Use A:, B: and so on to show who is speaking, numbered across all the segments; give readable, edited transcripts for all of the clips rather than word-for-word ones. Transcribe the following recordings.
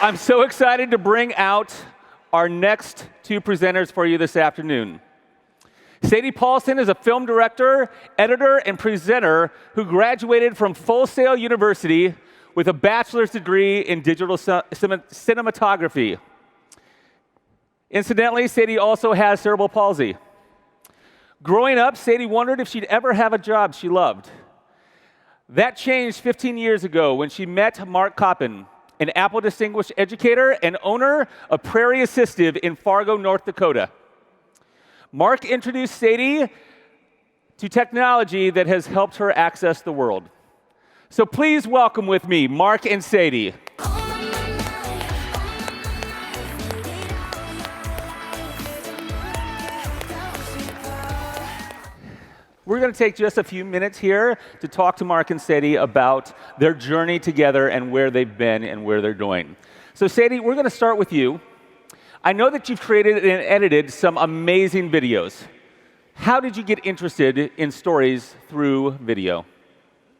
A: I'm so excited to bring out our next two presenters for you this afternoon. Sadie Paulson is a film director, editor, and presenter who graduated from Full Sail University with a bachelor's degree in digital cinematography. Incidentally, Sadie also has cerebral palsy. Growing up, Sadie wondered if she'd ever have a job she loved. That changed 15 years ago when she met Mark Coppin, an Apple Distinguished Educator and owner of Prairie Assistive in Fargo, North Dakota. Mark introduced Sadie to technology that has helped her access the world. So please welcome with me Mark and Sadie. We're going to take just a few minutes here to talk to Mark and Sadie about their journey together and where they've been and where they're going. So Sadie, we're going to start with you. I know that you've created and edited some amazing videos. How did you get interested in stories through video?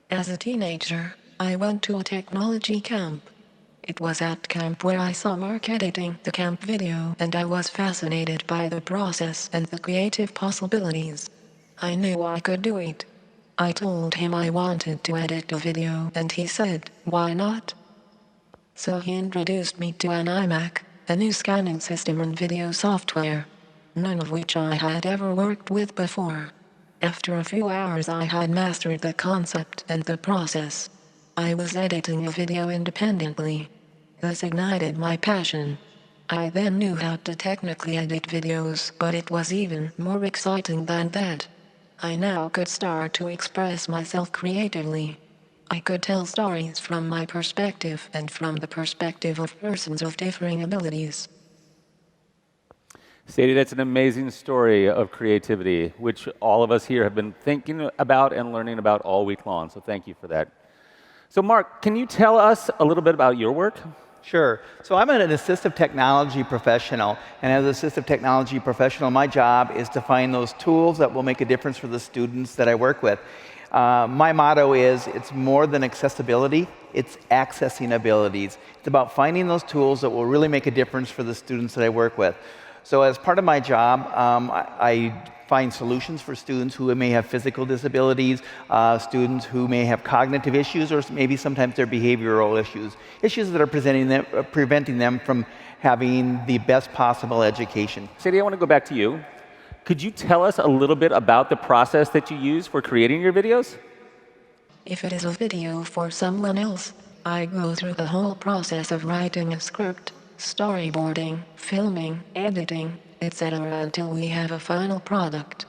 B: As a teenager, I went to a technology camp. It was at camp where I saw Mark editing the camp video, and I was fascinated by the process and the creative possibilities. I knew I could do it. I told him I wanted to edit a video, and he said, "Why not?" So he introduced me to an iMac, a new scanning system and video software, none of which I had ever worked with before. After a few hours, I had mastered the concept and the process. I was editing a video independently. This ignited my passion. I then knew how to technically edit videos, but it was even more exciting than that. I now could start to express myself creatively. I could tell stories from my perspective and from the perspective of persons of differing abilities.
A: Sadie, that's an amazing story of creativity, which all of us here have been thinking about and learning about all week long, so thank you for that. So Mark, can you tell us a little bit about your work?
C: Sure. So I'm an assistive technology professional, and as an assistive technology professional, my job is to find those tools that will make a difference for the students that I work with. My motto is, it's more than accessibility, it's accessing abilities. It's about finding those tools that will really make a difference for the students that I work with. So as part of my job, I find solutions for students who may have physical disabilities, students who may have cognitive issues, or maybe sometimes they're behavioral issues that are preventing them from having the best possible education.
A: Sadie, I want to go back to you. Could you tell us a little bit about the process that you use for creating your videos?
B: If it is a video for someone else, I go through the whole process of writing a script, storyboarding, filming, editing, etc. until we have a final product.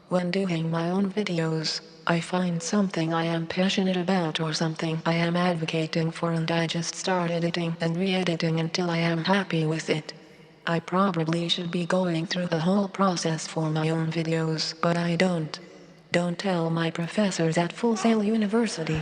B: When doing my own videos, I find something I am passionate about or something I am advocating for, and I just start editing and re-editing until I am happy with it. I probably should be going through the whole process for my own videos, but I don't. Don't tell my professors at Full Sail University.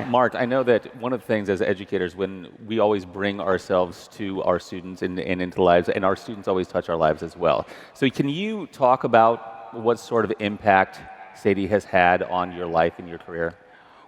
A: Mark, I know that one of the things as educators, when we always bring ourselves to our students and into lives, and our students always touch our lives as well. So can you talk about what sort of impact Sadie has had on your life and your career?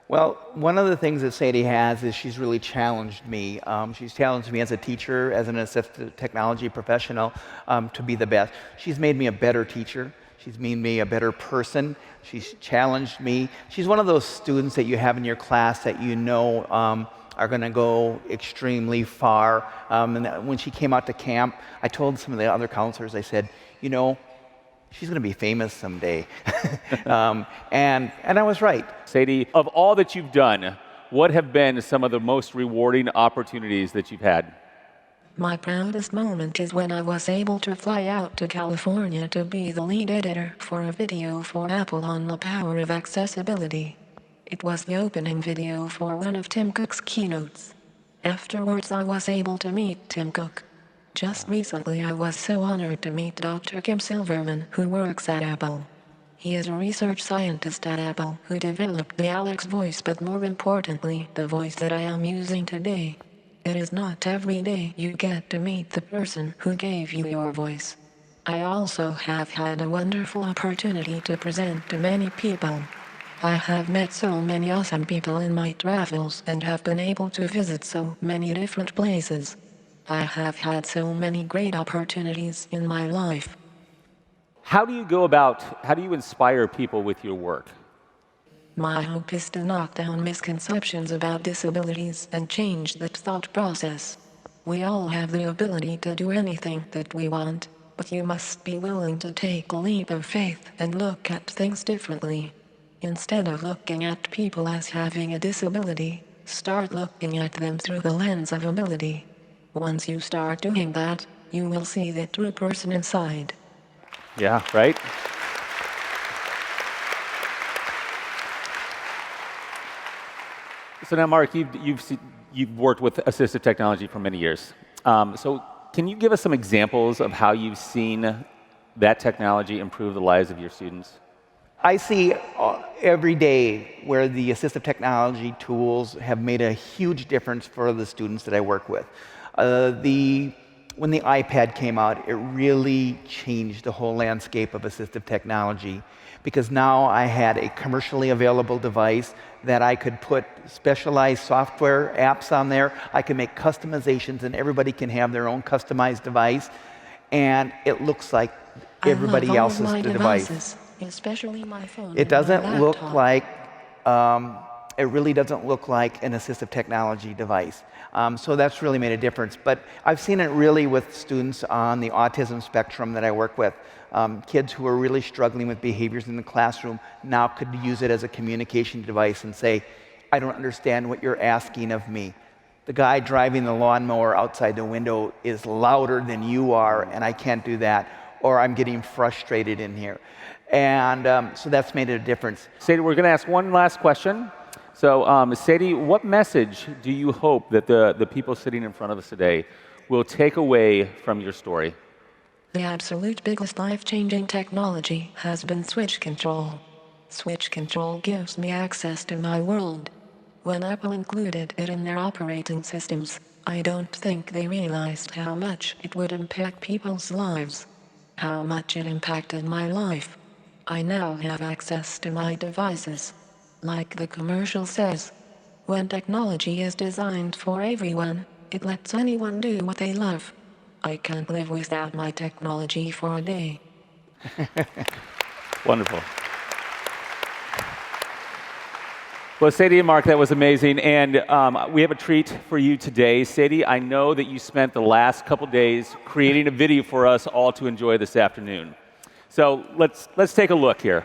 C: Well, one of the things that Sadie has is she's really challenged me. She's challenged me as a teacher, as an assistive technology professional, to be the best. She's made me a better teacher. She's made me a better person. She's challenged me. She's one of those students that you have in your class that you know are going to go extremely far. And when she came out to camp, I told some of the other counselors, I said, you know, she's going to be famous someday. and I was right.
A: Sadie, of all that you've done, what have been some of the most rewarding opportunities that you've had?
B: My proudest moment is when I was able to fly out to California to be the lead editor for a video for Apple on the power of accessibility. It was the opening video for one of Tim Cook's keynotes. Afterwards, I was able to meet Tim Cook. Just recently, I was so honored to meet Dr. Kim Silverman, who works at Apple. He is a research scientist at Apple who developed the Alex voice, but more importantly, the voice that I am using today. It is not every day you get to meet the person who gave you your voice. I also have had a wonderful opportunity to present to many people. I have met so many awesome people in my travels and have been able to visit so many different places. I have had so many great opportunities in my life.
A: How do you inspire people with your work?
B: My hope is to knock down misconceptions about disabilities and change that thought process. We all have the ability to do anything that we want, but you must be willing to take a leap of faith and look at things differently. Instead of looking at people as having a disability, start looking at them through the lens of ability. Once you start doing that, you will see the true person inside.
A: Yeah, right? So now, Mark, you've worked with assistive technology for many years. So can you give us some examples of how you've seen that technology improve the lives of your students?
C: I see every day where the assistive technology tools have made a huge difference for the students that I work with. When the iPad came out, it really changed the whole landscape of assistive technology, because now I had a commercially available device that I could put specialized software apps on there. I can make customizations, and everybody can have their own customized device, and it looks like everybody else's device.
B: Especially my phone.
C: It doesn't look like, it really doesn't look like an assistive technology device. So that's really made a difference. But I've seen it really with students on the autism spectrum that I work with. Kids who are really struggling with behaviors in the classroom now could use it as a communication device and say, I don't understand what you're asking of me. The guy driving the lawnmower outside the window is louder than you are, and I can't do that. Or I'm getting frustrated in here. And so that's made a difference.
A: Sadie, we're going to ask one last question. So, Sadie, what message do you hope that the people sitting in front of us today will take away from your story?
B: The absolute biggest life-changing technology has been switch control. Switch control gives me access to my world. When Apple included it in their operating systems, I don't think they realized how much it would impact people's lives. How much it impacted my life. I now have access to my devices. Like the commercial says, when technology is designed for everyone, it lets anyone do what they love. I can't live without my technology for a day.
A: Wonderful. Well, Sadie and Mark, that was amazing. And we have a treat for you today. Sadie, I know that you spent the last couple days creating a video for us all to enjoy this afternoon. So let's take a look here.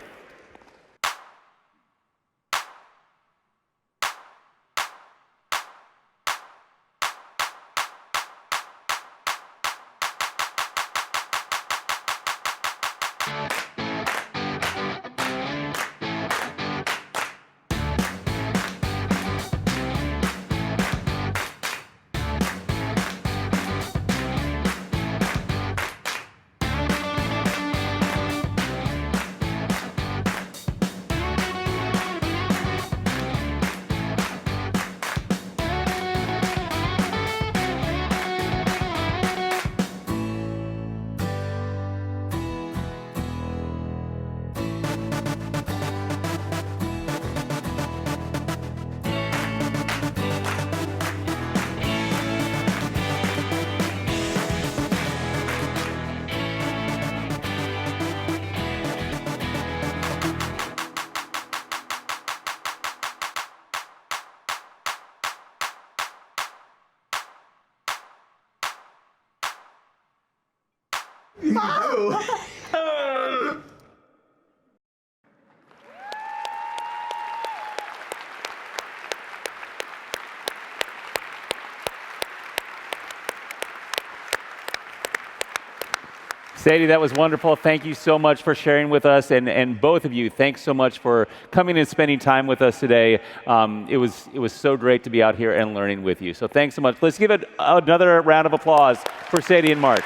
A: Sadie, that was wonderful. Thank you so much for sharing with us. And both of you, thanks so much for coming and spending time with us today. It was so great to be out here and learning with you. So thanks so much. Let's give it another round of applause for Sadie and Mark.